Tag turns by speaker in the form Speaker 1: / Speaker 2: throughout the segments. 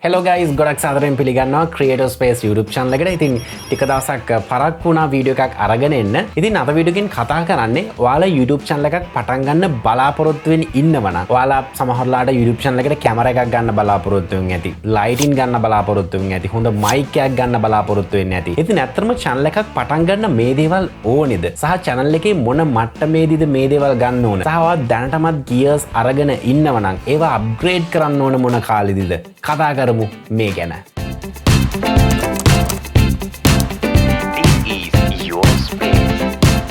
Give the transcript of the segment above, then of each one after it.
Speaker 1: Hello guys, ගොඩක් සාදරයෙන් පිළිගන්නවා Creator Space YouTube channel එකට. ඉතින් ටික දවසක් පරක් වුණා වීඩියෝ එකක් අරගෙන එන්න. ඉතින් අද වීඩියෝ එකෙන් කතා කරන්නේ ඔයාලා YouTube channel එකක් පටන් ගන්න බලාපොරොත්තු වෙන ඉන්නවනම් ඔයාලා සමහරලාට YouTube channel එකට කැමරා එකක් ගන්න බලාපොරොත්තු වෙන්නේ නැති, lighting ගන්න බලාපොරොත්තු වෙන්නේ නැති, හොඳ mic එකක් ගන්න බලාපොරොත්තු වෙන්නේ නැති. ඉතින් ඇත්තටම channel එකක් පටන් ගන්න මේ දේවල් ඕනේද? සහ channel එකේ මොන මට්ටමේදීද මේ දේවල් ගන්න ඕන? සහ ඔයා දැනටමත් gears අරගෙන ඉන්නවනම් ඒවා upgrade කරන්න ඕන මොන කාලෙදිද? කතා කරමු මේ ගැන.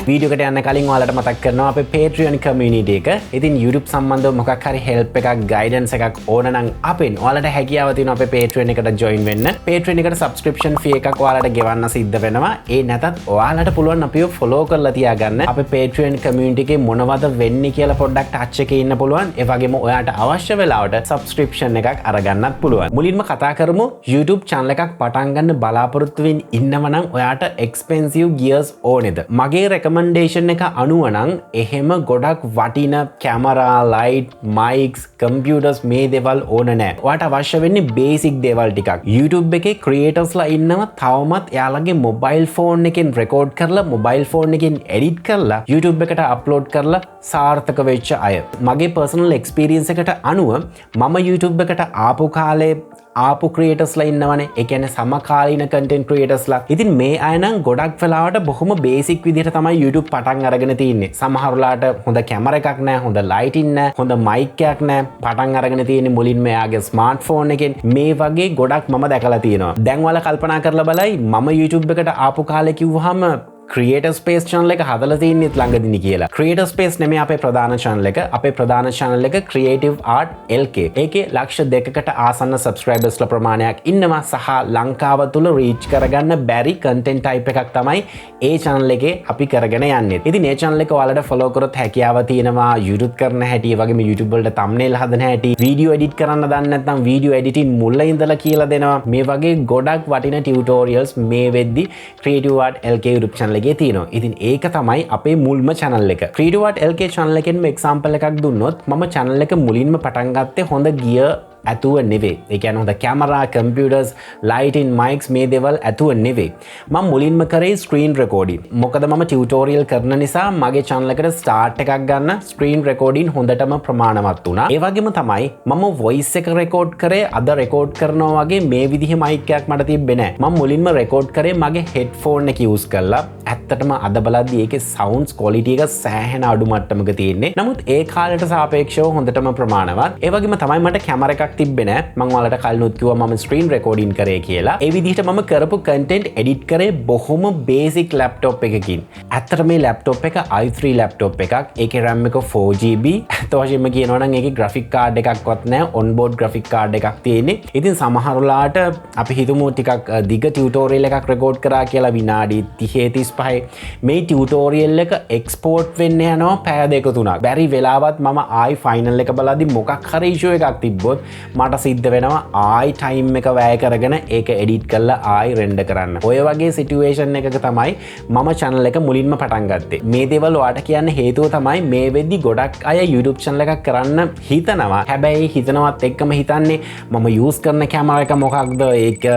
Speaker 1: වීඩියෝ එකට යන්න කලින් ඔයාලට මතක් කරනවා අපේ Patreon community එක. ඉතින් YouTube සම්බන්ධව මොකක් හරි help එකක්, guidance එකක් ඕන නම් අපෙන් ඔයාලට හැකියාව තියෙනවා අපේ Patreon එකට join වෙන්න. Patreon එකට subscription fee එකක් ඔයාලට ගෙවන්න සිද්ධ වෙනවා. ඒ නැතත් ඔයාලට පුළුවන් අපිව follow කරලා තියාගන්න. අපේ Patreon community එකේ මොනවද වෙන්නේ කියලා පොඩ්ඩක් touch එකේ ඉන්න පුළුවන්. ඒ වගේම ඔයාලට අවශ්‍ය වෙලාවට subscription එකක් අරගන්නත් පුළුවන්. මුලින්ම කතා කරමු YouTube channel එකක් පටන් ගන්න බලාපොරොත්තු වෙමින් ඉන්නව නම් ඔයාට expensive gears ඕනේද? මගේ recommendation එක අනුව නම් එහෙම ගොඩක් වටින කැමරා, ලයිට්, මයික්ස්, කම්පියුටර්ස් මේ දේවල් ඕන නැහැ. ඔයාට අවශ්‍ය වෙන්නේ බේසික් දේවල් ටිකක්. YouTube එකේ ක්‍රියේටර්ස්ලා ඉන්නවා තවමත් එයාලගේ මොබයිල් ෆෝන් එකෙන් රෙකෝඩ් කරලා, මොබයිල් ෆෝන් එකෙන් එඩිට් කරලා YouTube එකට අප්ලෝඩ් කරලා සාර්ථක වෙච්ච අය. මගේ පර්සනල් එක්ස්පීරියන්ස් එකට අනුව මම YouTube එකට ආපු කාලේ ආපු ක්‍රියේටර්ස්ලා ඉන්නවනේ. ඒ කියන්නේ සමකාලීන කන්ටෙන්ට් ක්‍රියේටර්ස්ලා. ඉතින් මේ අය නම් ගොඩක් වෙලාවට බොහොම බේසික් විදිහට තමයි YouTube පටන් අරගෙන තින්නේ. සමහරලාට හොඳ කැමරා එකක් නැහැ, හොඳ ලයිටින් නැහැ, හොඳ මයික් එකක් නැහැ. පටන් අරගෙන තියෙන්නේ මුලින්ම එයාගේ ස්මාර්ට්ෆෝන් එකෙන්. මේ වගේ ගොඩක් මම දැකලා තියෙනවා. දැන් ඔයාලා කල්පනා කරලා බලයි මම YouTube එකට ආපු කාලේ කිව්වහම Creator Space channel එක හදලා තින්නේ ළඟදිනේ කියලා. Creator Space නෙමෙයි අපේ ප්‍රධාන channel එක. අපේ ප්‍රධාන channel එක Creative Art LK. ඒකේ ලක්ෂ 2කට ආසන්න subscribersලා ප්‍රමාණයක් ඉන්නවා සහ ලංකාව තුල reach කරගන්න බැරි content type එකක් තමයි ඒ channel එකේ අපි කරගෙන යන්නේ. ඉතින් මේ channel එක ඔයාලට follow කරොත් හැකියාව තියෙනවා YouTube කරන හැටි, ඒ වගේම YouTube වලට thumbnail හදන හැටි, video edit කරන්න දන්නේ නැත්නම් video editing මුල ඉඳලා කියලා දෙනවා. මේ වගේ ගොඩක් වටින tutorials මේ වෙද්දි Creative Art LK YouTube channel එකේ තියෙනවා. ඉතින් ඒක තමයි අපේ මුල්ම channel එක. Creative Art LK channel එකෙන්ම example එකක් දුන්නොත් මම channel එක මුලින්ම පටන් ගත්තේ හොඳ gear ඇතුව නෙවෙයි. ඒ කියන්නේ හොඳ කැමරා, කම්පියුටර්ස්, ලයිටින්, මයික්ස් මේ දේවල් ඇතුව නෙවෙයි. මම මුලින්ම කරේ ස්ක්‍රීන් රෙකෝඩින්. මොකද මම ටියුටෝරියල් කරන නිසා මගේ channel එකට start එකක් ගන්න ස්ක්‍රීන් රෙකෝඩින් හොඳටම ප්‍රමාණවත් වුණා. ඒ වගේම තමයි මම voice එක රෙකෝඩ් කරේ අද රෙකෝඩ් කරනවා වගේ මේ විදිහේ මයික් එකක් මට තිබ්බේ නැහැ. මම මුලින්ම රෙකෝඩ් කරේ මගේ headphone එක use කරලා. ඇත්තටම අද බලද්දි ඒකේ sounds quality එක සෑහෙන අඩු මට්ටමක තියෙන්නේ. නමුත් ඒ කාලයට සාපේක්ෂව හොඳටම ප්‍රමාණවත්. ඒ වගේම තමයි මට කැමරා එකක් තිබ්බේ නෑ. මම ඔයාලට කලිනුත් කිව්වා මම ස්ක්‍රීන් රෙකෝඩින් කරේ කියලා. ඒ විදිහට මම කරපු කන්ටෙන්ට් එඩිට් කරේ බොහොම බේසික් ලැප්ටොප් එකකින්. ඇත්තට මේ ලැප්ටොප් එක i3 ලැප්ටොප් එකක්. ඒකේ RAM එක 4GB. අත වශයෙන්ම කියනවා නම් ඒකේ graphic card එකක්වත් නෑ. onboard graphic card එකක් තියෙන්නේ. ඉතින් සමහරලාට අපි හිතමු ටිකක් දිග ටියුටෝරියල් එකක් රෙකෝඩ් කරා කියලා විනාඩි 30-35. මේ ටියුටෝරියල් එක එක්ස්පෝර්ට් වෙන්න යනවා පැය දෙක තුනක්. බැරි වෙලාවත් මම ආයි ෆයිනල් එක බලද්දි මොකක් හරි ඉෂුව එකක් තිබ්බොත් මට සිද්ධ වෙනවා ආයි ටයිම් එක වැය කරගෙන ඒක එඩිට් කරලා ආයි රෙන්ඩර් කරන්න. ඔය වගේ සිටුේෂන් එකක තමයි මම channel එක මුලින්ම පටන් ගත්තේ. මේ දේවල් ඔයාට කියන්න හේතුව තමයි මේ වෙද්දි ගොඩක් අය YouTube channel එකක් කරන්න හිතනවා. හැබැයි හිතනවත් එක්කම හිතන්නේ මම use කරන කැමරා එක මොකක්ද? ඒක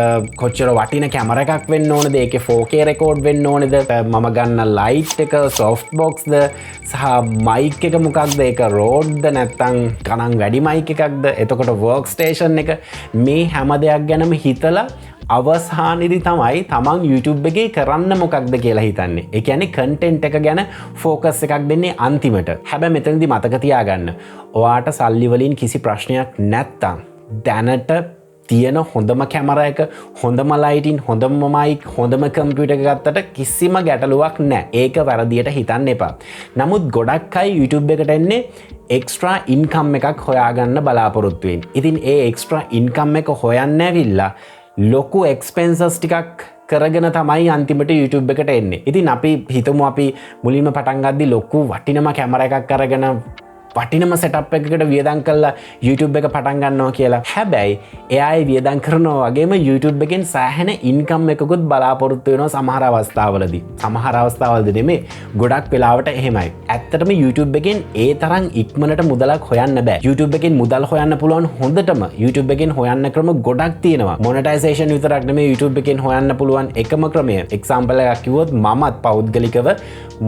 Speaker 1: කොච්චර වටින කැමරා එකක් වෙන්න ඕනද? ඒකේ 4K රෙකෝඩ් වෙන්න ඕනද? මම ගන්න ලයිට් එක soft box ද සහ mic එක මොකක්ද? ඒක Rode නැත්නම් කණන් වැඩි mic එකක්ද? එතකොට work ස්ටේෂන් එක මේ හැම දෙයක් ගැනම හිතලා අවසානයේදී තමයි තමන් YouTube එකේ කරන්න මොකක්ද කියලා හිතන්නේ. ඒ කියන්නේ content එක ගැන focus එකක් දෙන්නේ අන්තිමට. හැබැයි මෙතනදී මතක තියාගන්න. ඔයාට සල්ලි වලින් කිසි ප්‍රශ්නයක් නැත්තම් දැනට තියෙන හොඳම කැමරා එක, හොඳම ලයිටින්, හොඳම මයික්, හොඳම කම්පියුටර් එක ගත්තට කිසිම ගැටලුවක් නැහැ. ඒක වැරදියට හිතන්න එපා. නමුත් ගොඩක් අය YouTube එකට එන්නේ එක්ස්ට්‍රා ඉන්කම් එකක් හොයාගන්න බලාපොරොත්තු වෙන්නේ. ඉතින් ඒ එක්ස්ට්‍රා ඉන්කම් එක හොයන්න ඇවිල්ලා ලොකු එක්ස්පෙන්සස් ටිකක් කරගෙන තමයි අන්තිමට YouTube එකට එන්නේ. ඉතින් අපි හිතමු අපි මුලින්ම පටන් ගද්දි ලොකු වටිනම කැමරා එකක් අරගෙන වටිනම සෙටප් එකකට වියදම් කරලා YouTube එක පටන් ගන්නවා කියලා. හැබැයි එයා ඒ වියදම් කරනවා වගේම YouTube එකෙන් සෑහෙන ඉන්කම් එකකුත් බලාපොරොත්තු වෙනවා සමහර අවස්ථාවලදී. සමහර අවස්ථාවලදී නෙමෙයි ගොඩක් වෙලාවට එහෙමයි. ඇත්තටම YouTube එකෙන් ඒ තරම් ඉක්මනට මුදලක් හොයන්න බෑ. YouTube එකෙන් මුදල් හොයන්න පුළුවන් හොඳටම YouTube එකෙන් හොයන්න ක්‍රම ගොඩක් තියෙනවා. මොනටයිසේෂන් විතරක් නෙමෙයි YouTube එකෙන් හොයන්න පුළුවන් එකම ක්‍රමය. එක්සැම්පල් එකක් කිව්වොත් මමත් පෞද්ගලිකව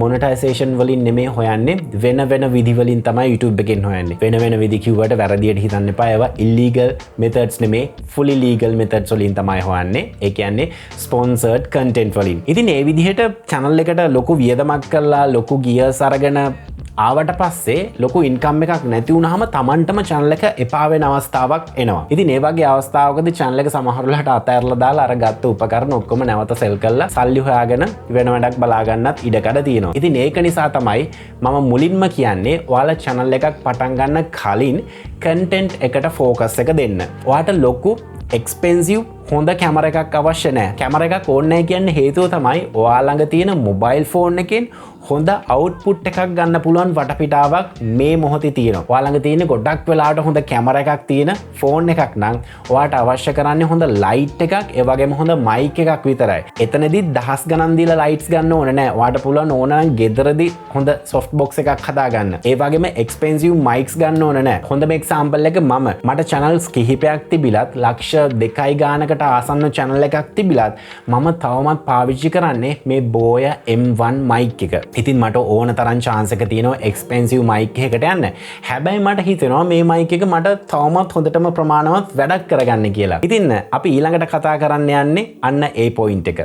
Speaker 1: මොනටයිසේෂන් වලින් නෙමෙයි හොයන්නේ වෙන විදි වලින් තමයි YouTube එකෙන් හොයන්නේ. වෙන විදි කිව්වට වැරදියට හිතන්න එපා. ඒවා illegal methods නෙමෙයි fully legal methods වලින් තමයි හොයන්නේ. ඒ කියන්නේ sponsored content වලින්. ඉතින් ඒ විදිහට channel එකට ලොකු වියදමක් කරලා ලොකු gears අරගෙන ආවට පස්සේ ලොකු ඉන්කම් එකක් නැති වුණාම Tamanටම channel එක එපා වෙන අවස්ථාවක් එනවා. ඉතින් ඒ වගේ අවස්ථාවකදී channel එක සමහර වෙලාවට අතහැරලා දාලා අර ගත්ත උපකරණ ඔක්කොම නැවත sell කරලා සල්ලි හොයාගෙන වෙන වැඩක් බලා ගන්නත් ඉඩකඩ තියෙනවා. ඉතින් ඒක නිසා තමයි මම මුලින්ම කියන්නේ ඔයාලා channel එකක් පටන් ගන්න කලින් content එකට focus එක දෙන්න. ඔයාට ලොකු expensive හොඳ කැමර එකක් අවශ්‍ය නැහැ. කැමර එකක් ඕනේ නැහැ කියන්නේ හේතුව තමයි ඔයා ළඟ තියෙන මොබයිල් ෆෝන් එකෙන් හොඳ අවුට්පුට් එකක් ගන්න පුළුවන් වටපිටාවක් මේ මොහොතේ තියෙනවා. ඔයා ළඟ තියෙන ගොඩක් වෙලාවට හොඳ කැමර එකක් තියෙන ෆෝන් එකක් නම් ඔයාට අවශ්‍ය කරන්නේ හොඳ ලයිට් එකක්, ඒ වගේම හොඳ මයික් එකක් විතරයි. එතනදී දහස් ගණන් දීලා ලයිට්ස් ගන්න ඕනේ නැහැ. ඔයාට පුළුවන් ඕන නම් ගෙදරදී හොඳ soft box එකක් හදාගන්න. ඒ වගේම expensive mics ගන්න ඕනේ නැහැ. හොඳම example එක මට channels කිහිපයක් තිබිලත් ලක්ෂ 2 ගානකට ආසන්න channel එකක් තිබිලත් මම තවමත් පාවිච්චි කරන්නේ මේ Boya M1 mic එක. ඉතින් මට ඕන තරම් chance එක තියෙනවා expensive mic එකකට යන්න. හැබැයි මට හිතෙනවා මේ mic එක මට තවමත් හොඳටම ප්‍රමාණවත් වැඩක් කරගන්න කියලා. ඉතින් අපි ඊළඟට කතා කරන්න යන්නේ අන්න ඒ point එක.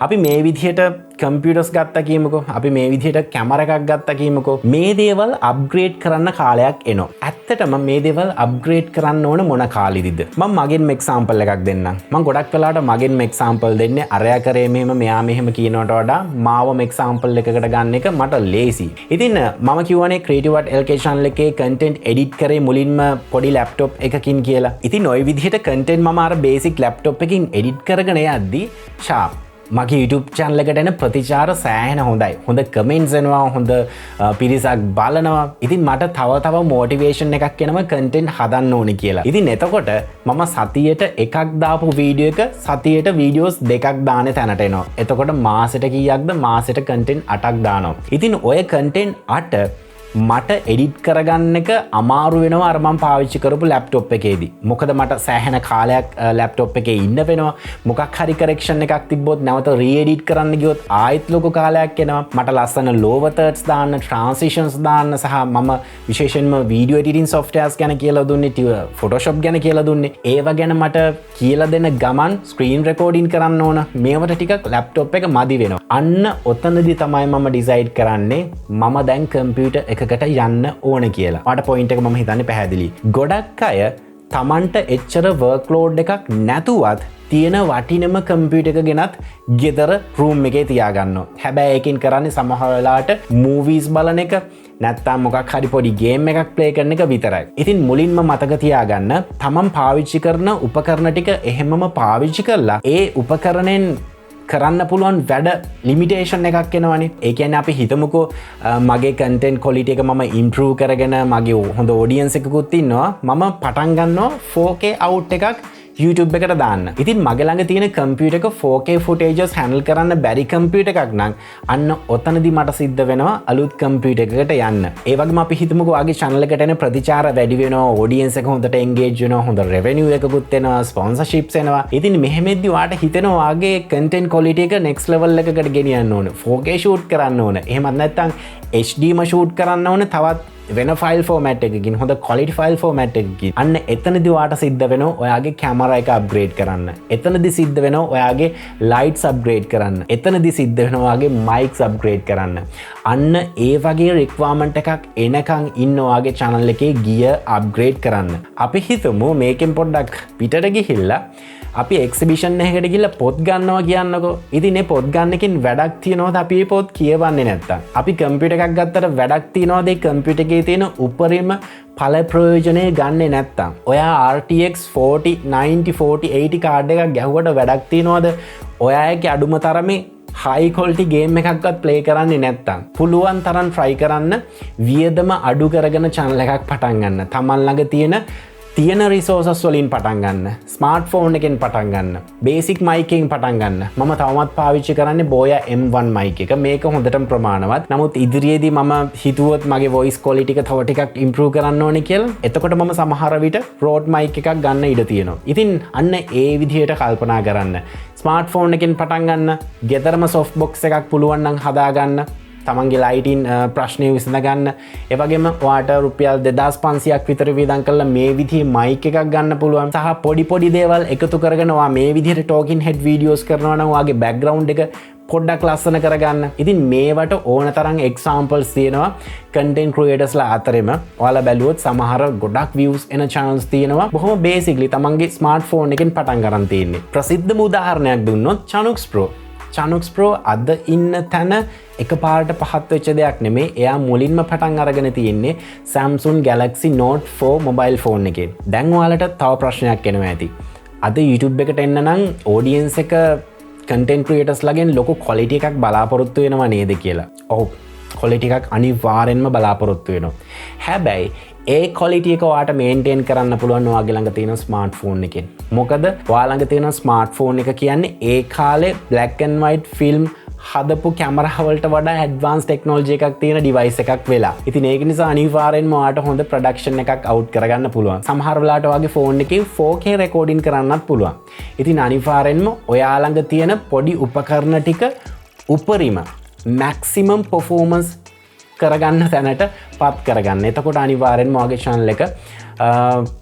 Speaker 1: අපි මේ විදිහට computers ගත්තා කියමුකෝ. අපි මේ විදිහට camera එකක් ගත්තා කියමුකෝ. මේ දේවල් upgrade කරන්න කාලයක් එනවා. ඇත්තටම මේ දේවල් upgrade කරන්න ඕන මොන කාලෙදිද? මම මගෙන්ම example එකක් දෙන්නම්. මම ගොඩක් වෙලාවට මගෙන්ම example දෙන්නේ අරයා කරේ මෙහෙම මෙයා මෙහෙම කියනවට වඩා මාවම example එකකට ගන්න එක මට ලේසි. ඉතින් මම කියවනේ creative art LK channel එකේ content edit කරේ මුලින්ම පොඩි laptop එකකින් කියලා. ඉතින් ওই විදිහට content මම අර basic laptop එකකින් edit කරගෙන යද්දි sharp මගේ YouTube channel එකට එන ප්‍රතිචාර සෑහෙන හොඳයි. හොඳ comments එනවා, හොඳ පිරිසක් බලනවා. ඉතින් මට තව motivation එකක් එනවා content හදන්න ඕනේ කියලා. ඉතින් එතකොට මම සතියට එකක් දාපු වීඩියෝ එක සතියට videos දෙකක් දාන තැනට එනවා. එතකොට මාසෙට කීයක්ද? මාසෙට content 8ක් දානවා. ඉතින් ඔය content 8 මට එඩිට් කරගන්න එක අමාරු වෙනවා අර මම පාවිච්චි කරපු ලැප්ටොප් එකේදී. මොකද මට සෑහෙන කාලයක් ලැප්ටොප් එකේ ඉන්න වෙනවා. මොකක් හරි කරෙක්ෂන් එකක් තිබ්බොත් නැවත රීඑඩිට් කරන්න ගියොත් ආයෙත් ලොකු කාලයක් යනවා. මට ලස්සන lower thirds දාන්න, transitions දාන්න සහ මම විශේෂයෙන්ම video editing softwares ගැන කියලා දුන්නේ, Photoshop ගැන කියලා දුන්නේ. ඒව ගැන මට කියලා දෙන ගමන් screen recording කරන්න ඕන. මේවට ටිකක් ලැප්ටොප් එක මදි වෙනවා. අන්න ඔතනදී තමයි මම decide කරන්නේ මම දැන් computer එකකට යන්න ඕන කියලා. මට පොයින්ට් එක මම හිතන්නේ පැහැදිලි. ගොඩක් අය Tamanට එච්චර workload එකක් නැතුවත් තියෙන වටිනම කම්පියුටර් එක ගෙනත් ගෙදර room එකේ තියාගන්නවා. හැබැයි ඒකෙන් කරන්නේ සමහර වෙලාවට movies බලන එක නැත්තම් මොකක් හරි පොඩි game එකක් play කරන එක විතරයි. ඉතින් මුලින්ම මතක තියාගන්න Taman පාවිච්චි කරන උපකරණ ටික එහෙමම පාවිච්චි කරලා ඒ උපකරණෙන් කරන්න පුළුවන් වැඩ ලිමිටේෂන් එකක් එනවනේ. ඒ කියන්නේ අපි හිතමුකෝ මගේ content quality එක මම improve කරගෙන මගේ හොඳ audience එකකුත් ඉන්නවා. මම පටන් ගන්නවා 4K out එකක් YouTube එකට දාන්න. ඉතින් මගේ ළඟ තියෙන computer එක 4K footages handle කරන්න බැරි computer එකක් නම් අන්න ඔතනදී මට සිද්ධ වෙනවා අලුත් computer එකකට යන්න. ඒ වගේම අපි හිතමුකෝ ආගේ channel එකට එන ප්‍රතිචාර වැඩි වෙනවා, audience එක හොඳට engage වෙනවා, හොඳ revenue එකකුත් එනවා, sponsorships එනවා. ඉතින් මෙහෙමෙද්දි ඔයාට හිතෙනවා ආගේ content quality එක next level එකකට ගෙනියන්න ඕන. 4K shoot කරන්න ඕන. එහෙමත් නැත්නම් HDම shoot කරන්න ඕන. තවත් වෙන ෆයිල් ෆෝමැට් එකකින්, හොඳ quality ෆයිල් ෆෝමැට් එකකින්. අන්න එතනදී ඔයාට සිද්ධ වෙනවා ඔයාගේ කැමරා එක අප්ග්‍රේඩ් කරන්න. එතනදී සිද්ධ වෙනවා ඔයාගේ ලයිට්ස් අප්ග්‍රේඩ් කරන්න. එතනදී සිද්ධ වෙනවා ඔයාගේ මයික්ස් අප්ග්‍රේඩ් කරන්න. අන්න ඒ වගේ රික්වයර්මන්ට් එකක් එනකන් ඉන්න ඔයාගේ channel එකේ ගියර් අප්ග්‍රේඩ් කරන්න. අපි හිතමු මේකෙන් පොඩ්ඩක් පිටට ගිහිල්ලා අපි එක්සිබිෂන් එකකට ගිහලා පොත් ගන්නවා කියන්නකෝ. ඉතින් මේ පොත් ගන්න එකෙන් වැඩක් තියනවද අපි මේ පොත් කියවන්නේ නැත්තම්? අපි කම්පියුටර් එකක් ගත්තට වැඩක් තියනවද ඒ කම්පියුටර් එකේ තියෙන උපරිම ඵල ප්‍රයෝජනය ගන්නෙ නැත්තම්? ඔයා RTX 40 90 40 80 කාඩ් එකක් ගැහුවට වැඩක් තියනවද? ඔයාගේ අඩුම තරමේ high quality game එකක්වත් play කරන්නේ නැත්තම් පුළුවන් තරම් try කරන්න වියදම අඩු කරගෙන channel එකක් පටන් ගන්න. තමන් ළඟ තියෙන resources වලින් පටන් ගන්න. smartphone එකෙන් පටන් ගන්න. basic mic එකෙන් පටන් ගන්න. මම තවමත් පාවිච්චි කරන්නේ Boya M1 mic එක. මේක හොඳටම ප්‍රමාණවත්. නමුත් ඉදිරියේදී මම හිතුවොත් මගේ voice quality එක තව ටිකක් improve කරන්න ඕනේ කියලා. එතකොට මම සමහර විට Rode mic එකක් ගන්න ඉඩ තියෙනවා. ඉතින් අන්න ඒ විදිහට කල්පනා කරන්න. smartphone එකෙන් පටන් ගන්න. ගෙදරම soft box එකක් පුළුවන් නම් හදා ගන්න. තමන්ගේ ලයිටින් ප්‍රශ්නය විසඳ ගන්න. ඒ වගේම ඔයාට රුපියල් 2500ක් විතර වියදම් කරලා මේ විදිහේ මයික් එකක් ගන්න පුළුවන්. සහ පොඩි දේවල් එකතු කරගෙන ඔයා මේ විදිහට talking head videos කරනවා නම් ඔයාගේ background එක පොඩ්ඩක් ලස්සන කරගන්න. ඉතින් මේවට ඕන තරම් examples තියෙනවා content creatorsලා අතරෙම. ඔයාලා බැලුවොත් සමහර ගොඩක් views එන channels තියෙනවා. බොහොම basically තමන්ගේ smartphone එකෙන් පටන් ගන්න තියෙන්නේ. ප්‍රසිද්ධම උදාහරණයක් දුන්නොත් Chanux Pro අද ඉන්න තැන එකපාරට පහත් වෙච්ච දෙයක් නෙමෙයි. එයා මුලින්ම පටන් අරගෙන තියෙන්නේ Samsung Galaxy Note 4 mobile phone එකෙන්. දැන් ඔයාලට තව ප්‍රශ්නයක් එනවා ඇති. අද YouTube එකට එන්න නම් audience එක content creators ලගෙන් ලොකු quality එකක් බලාපොරොත්තු වෙනවා නේද කියලා. ඔව්, quality එකක් අනිවාර්යෙන්ම බලාපොරොත්තු වෙනවා. හැබැයි ඒ quality එක ඔයාට maintain කරන්න පුළුවන් ඔයාගේ ළඟ තියෙන smartphone එකෙන්. මොකද ඔයා ළඟ තියෙන smartphone එක කියන්නේ ඒ කාලේ black and white film හදපු කැමරා වලට වඩා advanced technology එකක් තියෙන device එකක් වෙලා. ඉතින් ඒක නිසා අනිවාර්යෙන්ම ඔයාට හොඳ production එකක් out කරගන්න පුළුවන්. සමහර වෙලාවට ඔයාගේ phone එකේ 4K recording කරන්නත් පුළුවන්. ඉතින් අනිවාර්යෙන්ම ඔයා ළඟ තියෙන පොඩි උපකරණ ටික උපරිම maximum performance කරගන්න තැනට පත් කරගන්න. එතකොට අනිවාර්යෙන්ම ඔයාගේ channel එක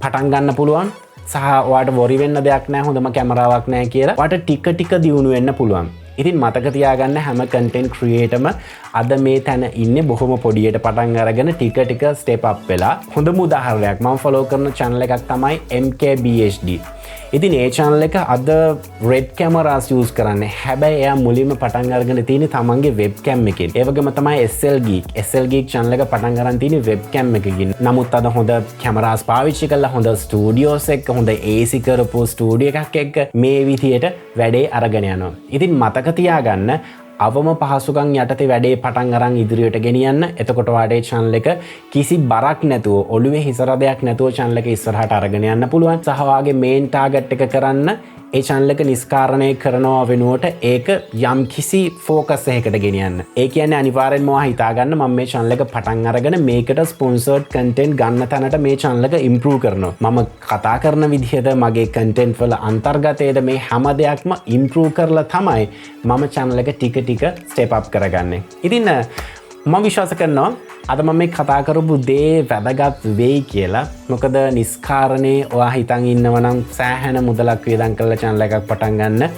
Speaker 1: පටන් ගන්න පුළුවන්. සහ ඔයාට worry වෙන්න දෙයක් නැහැ, හොඳම කැමරාවක් නැහැ කියලා. ඔයාට ටික දියුණු වෙන්න පුළුවන්. ඉතින් මතක තියාගන්න හැම content creatorම අද මේ තැන ඉන්නේ බොහොම පොඩියට පටන් අරගෙන ටික step up වෙලා. හොඳම උදාහරණයක් මම follow කරන channel එකක් තමයි MKBHD. ඉතින් ඒ channel එක අද red cameras use කරන්නේ. හැබැයි එයා මුලින්ම පටන් අරගෙන තියෙන්නේ තමන්ගේ webcam එකෙන්. ඒ වගේම තමයි SL Geek channel එක පටන් අරන් තියෙන්නේ webcam එකකින්. නමුත් අද හොඳ cameras පාවිච්චි කරලා හොඳ studios එක, හොඳ AC කරපු studio එකක් එක්ක මේ විදියට වැඩේ අරගෙන යනවා. ඉතින් මතක තියාගන්න අවම පහසුකම් යටතේ වැඩේ පටන් අරන් ඉදිරියට ගෙනියන්න. එතකොට ඔයාගේ channel එක කිසි බරක් නැතුව, ඔළුවේ හිසරදයක් නැතුව channel එක ඉස්සරහට අරගෙන යන්න පුළුවන්. සහ ඔයාගේ main target එක කරන්න ඒ channel එක නිස්කාරණය කරනවා වෙනුවට ඒක යම් කිසි focus එකකට ගෙනියන්න. ඒ කියන්නේ අනිවාර්යෙන්ම ඔයා හිතාගන්න මම මේ channel එක පටන් අරගෙන මේකට sponsored content ගන්න තැනට මේ channel එක improve කරනවා. මම කතා කරන විදිහද, මගේ content වල අන්තර්ගතයේද, මේ හැම දෙයක්ම improve කරලා තමයි මම channel එක ටික step up කරගන්නේ. ඉතින් මම විශ්වාස කරනවා අද මම මේ කතා කරපු දේ වැදගත් වෙයි කියලා. මොකද නිස්කාරණේ ඔයා හිතන් ඉන්නව නම් සෑහෙන මුදලක් වියදම් කරලා channel එකක් පටන් ගන්න.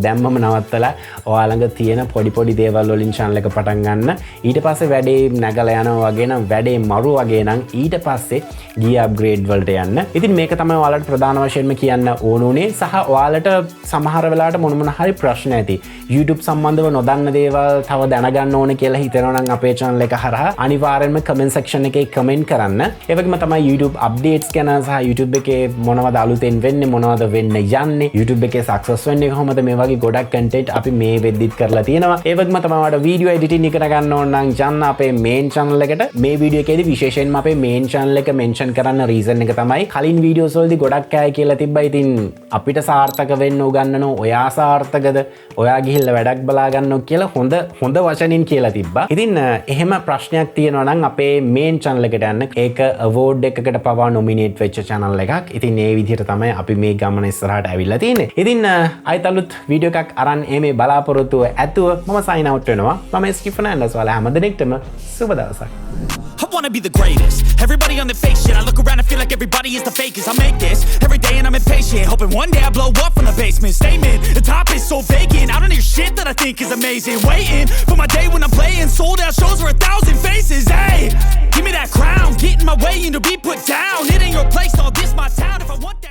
Speaker 1: දැම්මම නවත්තලා ඔයා ළඟ තියෙන පොඩි දේවල් වලින් channel එක පටන් ගන්න. ඊට පස්සේ වැඩේ නැගලා යනවා වගේ නම්, වැඩේ මරු වගේ නම් ඊට පස්සේ gear upgrade වලට යන්න. ඉතින් මේක තමයි ඔයාලට ප්‍රධාන වශයෙන්ම කියන්න ඕනුනේ. සහ ඔයාලට සමහර වෙලාවට මොන හරි ප්‍රශ්න ඇති. YouTube සම්බන්ධව නොදන්න දේවල් තව දැනගන්න ඕනේ කියලා හිතනවා නම් අපේ channel එක හරහා අනිවාර්යෙන්ම comment section එකේ comment කරන්න. ඒ වගේම තමයි YouTube updates ගැන සහ YouTube එකේ මොනවද අලුතෙන් වෙන්නේ, මොනවද වෙන්න යන්නේ, YouTube එකේ success වෙන්නේ කොහොමද, මේ වගේ ගොඩක් content අපි මේ වෙද්දිත් කරලා තියෙනවා. ඒ වගේම තමයි ඔයාලට video editing ඉගෙන ගන්න ඕන නම් යන්න අපේ main channel එකට. මේ video එකේදී විශේෂයෙන්ම අපේ main channel එක mention කරන්න reason එක තමයි කලින් videos වලදී ගොඩක් අය කියලා තිබ්බා. ඉතින් අපිට සාර්ථක වෙන්න උගන්නනෝ, ඔයා සාර්ථකද, ඔයා ගිහිල්ලා වැඩක් බලා ගන්නෝ කියලා හොඳ වචනින් කියලා තිබ්බා. ඉතින් එහෙම ප්‍රශ්නයක් තියෙනවා නම් අපේ main channel එකට යන්න. ඒක award එකකට පවා nominate වෙච්ච channel එකක්. ඉතින් මේ විදිහට තමයි අපි මේ ගමන ඉස්සරහට ඇවිල්ලා තියෙන්නේ. ඉතින් අයිතලුත් වීඩියෝ එකක් අරන් මේ බලාපොරොත්තුව ඇතුව මම sign out වෙනවා. මම ස්ටිෆ් ෆර්නැන්ඩස්. ඔයාලා හැම දිනෙකටම සුබ දවසක්.
Speaker 2: I wanna be the greatest. Everybody on the fake shit. I look around and feel like everybody is the fakest. I make this every day and I'm impatient, hoping one day I blow up from the basement. Statement, the top is so vacant. I don't hear shit that I think is amazing. Waiting for my day when I'm playing sold out shows for 1,000 faces. Hey, give me that crown, get in my way and to be put down. It ain't your place, all this my town. If I want